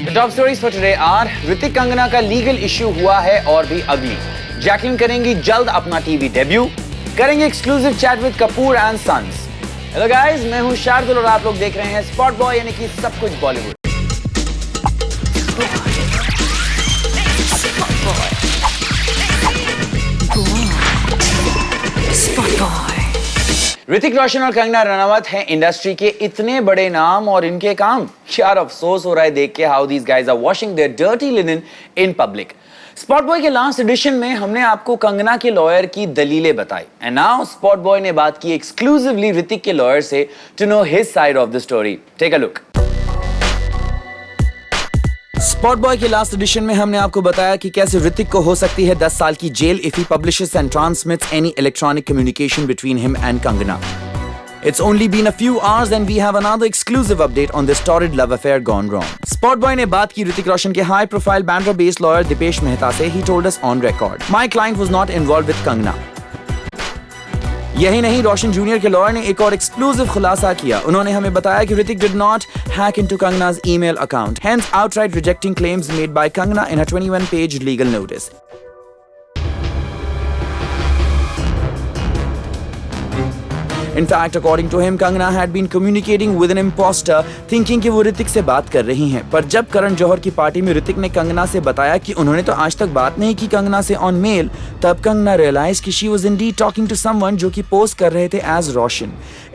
The top stories for today are Hrithik Kangana का legal issue हुआ है और भी अगली, जैकलिन करेंगी जल्द अपना टीवी डेब्यू, करेंगे exclusive chat with Kapoor and sons. Hello guys, मैं हूं शार्दुल और आप लोग देख रहे हैं स्पॉट बॉय यानी कि सब कुछ बॉलीवुड। ऋतिक रोशन और कंगना रनावत हैं इंडस्ट्री के इतने बड़े नाम और इनके काम। यार अफसोस हो रहा है देख के how these guys are washing their dirty linen in public. Spot boy के लास्ट एडिशन में हमने आपको कंगना के लॉयर की दलीलें बताई एंड नाउ स्पॉट बॉय ने बात की एक्सक्लूसिवली ऋतिक के लॉयर से to know his side of the story. Take a look. Spot boy के लास्ट एडिशन में हमने आपको बताया कि कैसे ऋतिक को हो सकती है 10 साल की jail if he publishes and transmits any electronic communication between him and Kangana. It's only been a few hours and we have another exclusive update on this torrid love affair gone wrong. Spot Boy ने बात की ऋतिक रोशन के high profile Bandra based lawyer Dipesh Mehta से। He told us on record, "My client was not involved with Kangana." यही नहीं, रोशन junior के lawyer ने एक और एक्सक्लूसिव खुलासा किया। उन्होंने हमें बताया कि Hrithik did not hack into Kangana's email account, hence outright rejecting claims made by Kangana in her 21-page legal notice. In fact, according to him, Kangana had been communicating with an imposter, thinking कि वो ऋतिक से बात कर रही हैं। पर जब करण जौहर की पार्टी में ऋतिक ने कंगना से बताया कि उन्होंने तो आज तक बात नहीं की कंगना से ऑन मेल, तब कंगना रियलाइज कि she was indeed talking to someone जो कि पोस्ट कर रहे थे एज रोशन।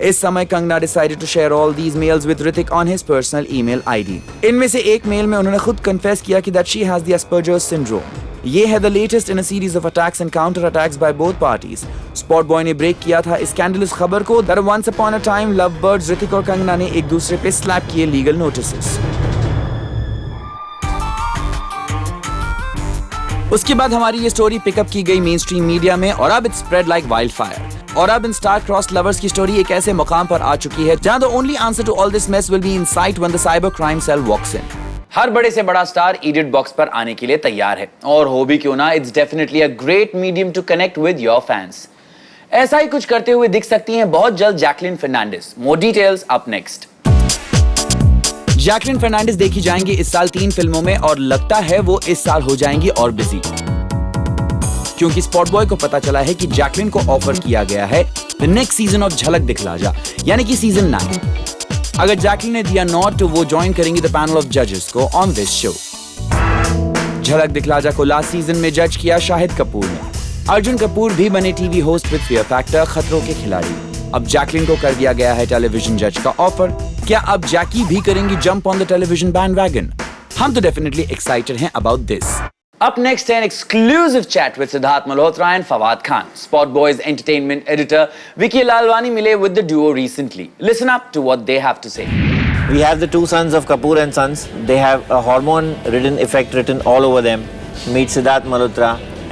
इस समय Kangana decided to share all these mails with Hrithik on his personal email ID. इनमें से एक मेल में उन्होंने खुद कन्फेस किया कि that she has the Asperger's syndrome. ये है the latest in a series of attacks and counter attacks by both parties. Spot boy ने ब्रेक किया था इस स्कैंडलस खबर को that once upon a time love birds Hrithik और कंगना ने एक दूसरे पे स्लैप किए लीगल नोटिसेस। उसके बाद हमारी ये स्टोरी पिकअप की गई मेन स्ट्रीम मीडिया में और अब it spread like wildfire. और अब इन स्टार क्रॉस लवर्स की स्टोरी एक ऐसे मुकाम पर आ चुकी है जहां the only answer to all this mess will be in sight when the cyber crime cell walks in. हर बड़े से बड़ा स्टार एडिट बॉक्स पर आने के लिए तैयार है और हो भी क्यों ना, it's definitely a great medium to connect with your fans. ऐसा ही कुछ करते हुए दिख सकती हैं बहुत जल्द Jacqueline Fernandez. More details up next. Jacqueline Fernandez देखी जाएंगी इस साल 3 फिल्मों में और लगता है वो इस साल हो जाएंगी और बिजी, क्योंकि स्पॉट बॉय को पता चला है कि जैकलिन को ऑफर किया गया है द नेक्स्ट सीजन ऑफ झलक दिखला जा यानी कि सीजन 9। अगर जैकलिन ने दिया नॉट तो वो ज्वाइन करेंगी द पैनल ऑफ जजेस को ऑन दिस शो। झलक दिखला जा को लास्ट सीजन में जज किया शाहिद कपूर ने। अर्जुन कपूर भी बने TV host with fear factor खतरों के खिलाड़ी। अब जैकलिन को कर दिया गया है टेलीविजन जज का ऑफर। क्या अब जैकी भी करेंगी jump on the television bandwagon? हम तो डेफिनेटली एक्साइटेड हैं about this. Up next, an exclusive chat with Siddharth Malhotra and Fawad Khan. Spot Boy's entertainment editor Vicky Lalwani mile with the duo recently. Listen up to what they have to say. We have the two sons of Kapoor and Sons. They have a hormone-ridden effect written all over them. Meet Siddharth Malhotra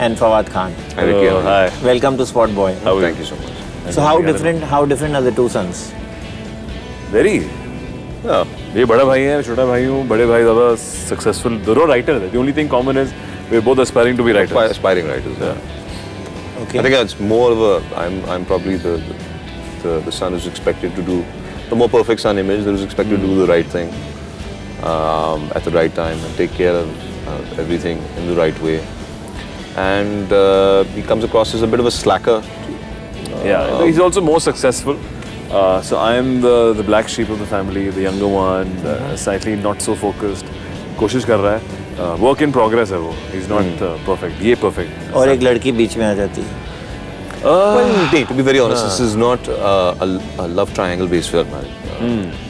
and Fawad Khan. Hi, Vicky. Hi. Welcome to Spot Boy. Thank you so much. So how different are the two sons? Very. ये बड़ा भाई है, छोटा भाई हूँ। बड़े भाई ज़्यादा सक्सेसफुल, दोनों राइटर हैं। The only thing common is we're both aspiring to be writers. Aspiring writers. Yeah. Okay. I think it's more of a. I'm probably the son who's expected to do the more perfect son image. That was expected to do the right thing at the right time and take care of everything in the right way. And he comes across as a bit of a slacker. Yeah. He's also more successful. So I am the black sheep of the family, the younger one, slightly not so focused. कोशिश कर रहा है. Work in progress है वो. He's not perfect. ये perfect. और एक लड़की बीच में आ जाती है. Well, to be very honest, this is not a love triangle based film.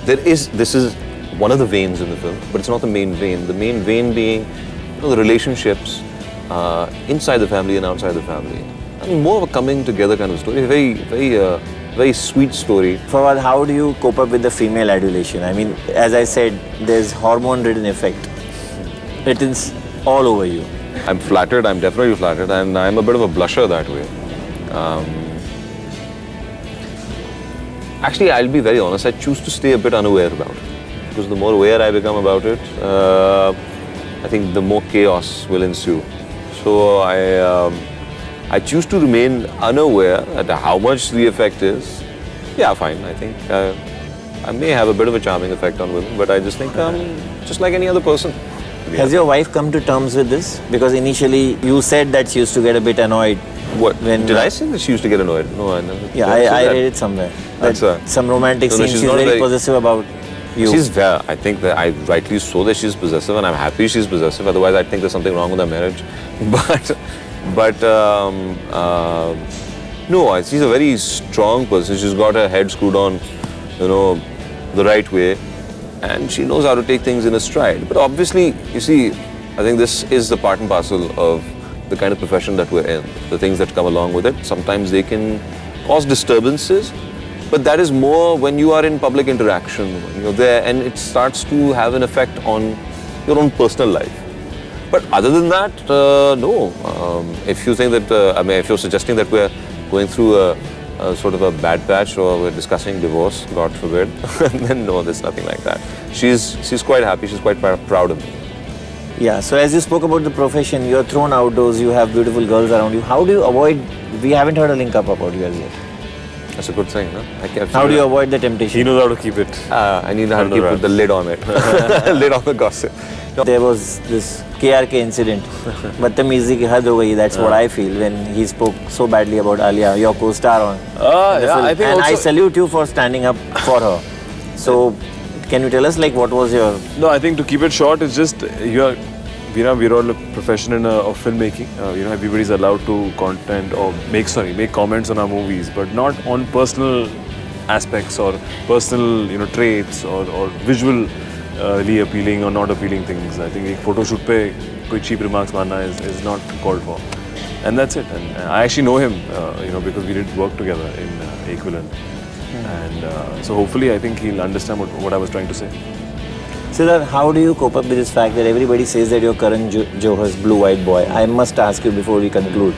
This is one of the veins in the film, but it's not the main vein. The main vein being the relationships inside the family and outside the family. I mean, more of a coming together kind of story. Very sweet story. Fawad, how do you cope up with the female adulation? I mean, as I said, there's hormone-ridden effect. It is all over you. I'm flattered. I'm definitely flattered, and I'm a bit of a blusher that way. Actually, I'll be very honest. I choose to stay a bit unaware about it because the more aware I become about it, I think the more chaos will ensue. So I choose to remain unaware at how much the effect is. Yeah, fine. I think I may have a bit of a charming effect on women, but I just think I'm just like any other person. Has your wife come to terms with this? Because initially you said that she used to get a bit annoyed. What? When Did I say that she used to get annoyed? No, I never. Yeah, never said I that. read it somewhere. That's That some romantic No, no, scenes, she's she's not very very- possessive about you. She's I think that I rightly so that she's possessive, and I'm happy she's possessive. Otherwise, I think there's something wrong with our marriage. No, she's a very strong person. She's got her head screwed on, the right way, and she knows how to take things in a stride. But obviously, you see, I think this is the part and parcel of the kind of profession that we're in. The things that come along with it. Sometimes they can cause disturbances. But that is more when you are in public interaction, when you're there, and it starts to have an effect on your own personal life. But other than that, no. If you think that, if you're suggesting that we're going through a sort of a bad patch or we're discussing divorce, God forbid, then no, there's nothing like that. She's quite happy. She's quite proud of me. Yeah, so as you spoke about the profession, you're thrown outdoors, you have beautiful girls around you. How do you avoid, we haven't heard a link up about you as yet. That's a good thing, no? How do you avoid the temptation? He knows how to keep it. I need to keep the lid on it. Lid on the gossip. No. There was this KRK incident. Badtameezi ki had ho gayi, that's what I feel when he spoke so badly about Alia, your co-star on the film. I think and also, I salute you for standing up for her. So, can you tell us like what was your... No, I think to keep it short, it's just we're all a profession of filmmaking. Everybody's allowed to content or make comments on our movies, but not on personal aspects or personal traits or visually appealing or not appealing things. I think a photo shoot pe koi cheap remarks marna is not called for, and that's it. And I actually know him, because we did work together in Equivalent, and so hopefully I think he'll understand what I was trying to say. Siddharth, how do you cope up with this fact that everybody says that you're Karan Johar's blue-eyed boy? I must ask you before we conclude.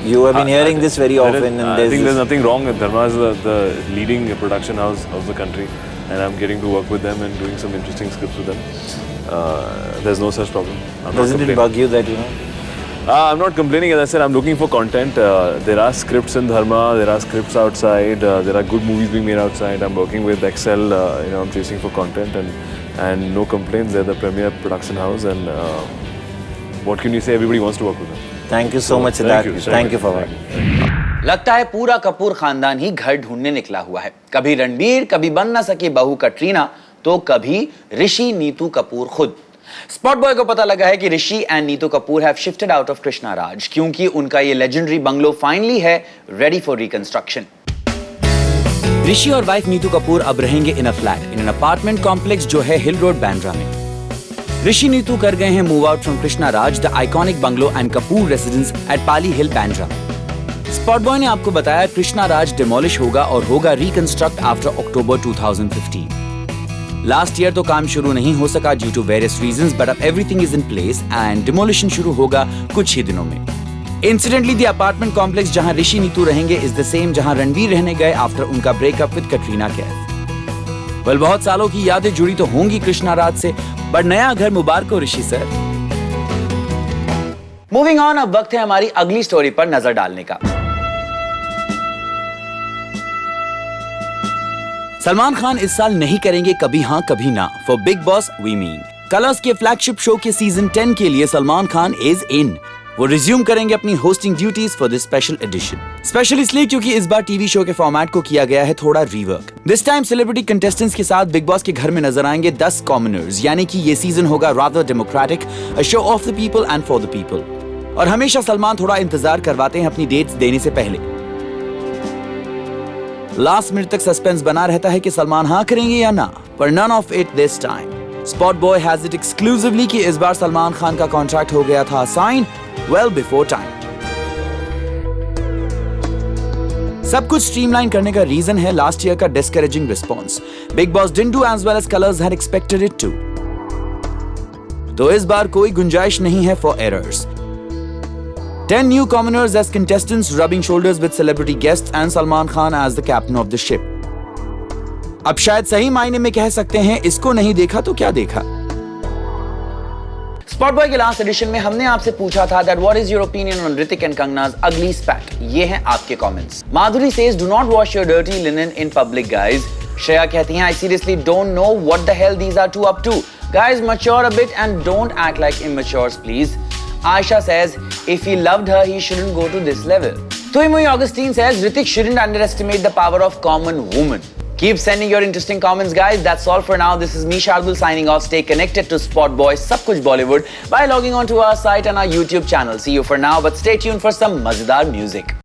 You have been hearing this very often. I think there's nothing wrong. Dharma is the leading production house of the country, and I'm getting to work with them and doing some interesting scripts with them. There's no such problem. Doesn't it bug you that, I'm not complaining. As I said, I'm looking for content. There are scripts in Dharma, there are scripts outside, there are good movies being made outside. I'm working with Excel, I'm chasing for content and no complaints. They're the premier production house, and what can you say? Everybody wants to work with them. Thank you so much, Siddharth. Thank you for that. लगता है पूरा कपूर खानदान ही घर ढूंढने निकला हुआ है। कभी रणबीर, कभी बन ना सकी बहू कटरीना, तो कभी ऋषि नीतू कपूर खुद। स्पॉट बॉय को पता लगा है कि Rishi and Neetu Kapoor have shifted out of Krishna Raj, क्योंकि उनका ये लेजेंडरी बंगलो फाइनली है रेडी फॉर रिकंस्ट्रक्शन। ऋषि और वाइफ नीतू कपूर अब रहेंगे in a flat in an apartment complex जो है हिल रोड बांद्रा में। ऋषि नीतू कर गए हैं move out from Krishna Raj, the iconic bungalow and Kapoor residence at Pali Hill Bandra. Spot boy ने आपको बताया कृष्णा राज डिमोलिश होगा और होगा reconstruct after October 2015। Last year तो काम शुरू नहीं हो सका due to various reasons, but अब everything is in place and demolition शुरू होगा कुछ ही दिनों में। इंसिडेंटली द अपार्टमेंट कॉम्प्लेक्स जहां ऋषि नीतू रहेंगे इज द सेम जहां रणवीर रहने गए आफ्टर उनका breakup with Katrina Kaif. Well, बहुत सालों की यादें जुड़ी तो होंगी कृष्णा राज से, बट नया घर मुबारक हो ऋषि सर। मूविंग ऑन, अब वक्त है हमारी अगली स्टोरी पर नजर डालने का। सलमान खान इस साल नहीं करेंगे कभी हाँ कभी ना for Bigg Boss we mean. Colors के फ्लैगशिप शो के सीजन 10 के लिए सलमान खान इज इन। वो रिज्यूम करेंगे अपनी hosting duties for this special edition. Special इसलिए क्योंकि इस बार टीवी शो के फॉर्मेट को किया गया है थोड़ा rework. This time celebrity contestants के साथ बिग बॉस के घर में नजर आएंगे 10 कॉमनर्स, यानी कि ये सीजन होगा rather democratic, a show off the people and for the people. और हमेशा सलमान थोड़ा इंतजार करवाते हैं अपनी डेट्स देने से पहले। लास्ट मिनट तक सस्पेंस बना रहता है कि सलमान हाँ करेंगे या ना, पर none of it this time. Spot boy has it exclusively कि इस बार सलमान खान का कॉन्ट्रैक्ट हो गया था साइन वेल बिफोर टाइम। सब कुछ स्ट्रीमलाइन करने का रीजन है लास्ट ईयर का discouraging response. Bigg Boss didn't do as well as Colors had expected it to. तो इस बार कोई गुंजाइश नहीं है for errors. 10 new commoners as contestants rubbing shoulders with celebrity guests and Salman Khan as the captain of the ship. अब शायद सही मायने में कह सकते हैं इसको नहीं देखा तो क्या देखा। स्पॉट बॉय के लास्ट एडिशन में हमने आपसे पूछा था that what is your opinion on Hrithik and Kangna's ugly spat? ये हैं आपके comments. Madhuri says do not wash your dirty linen in public guys. Shreya कहती हैं, I seriously don't know what the hell these are two up to. Guys, mature a bit and don't act like immatures, please. Aisha says, if he loved her, he shouldn't go to this level. Tuimui Augustine says, Hrithik shouldn't underestimate the power of common woman. Keep sending your interesting comments, guys. That's all for now. This is me, Shardul, signing off. Stay connected to Spot Boy Sab Kuch Bollywood by logging on to our site and our YouTube channel. See you for now, but stay tuned for some mazedar music.